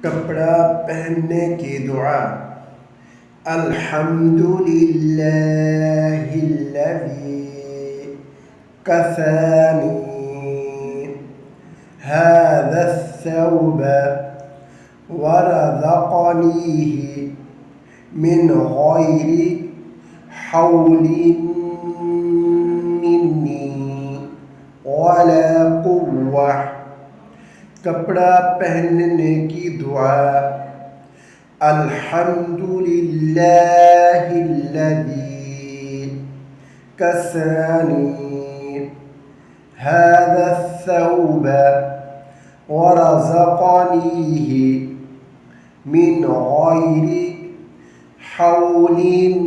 कपड़ा पहनने की दुआ। अल्हम्दुलिल्लाहिल्लज़ी कसानी हाज़ा अस्सौब वरज़क़नीही मिन गैरि हौलिन मिन्नी वला कुव्वा। कपड़ा पहनने की दुआ। अल्हम्दुलिल्लाहिल्लज़ी कसानी हाज़ा अस्सौब वरज़क़नीही मिन गैरि हौलिन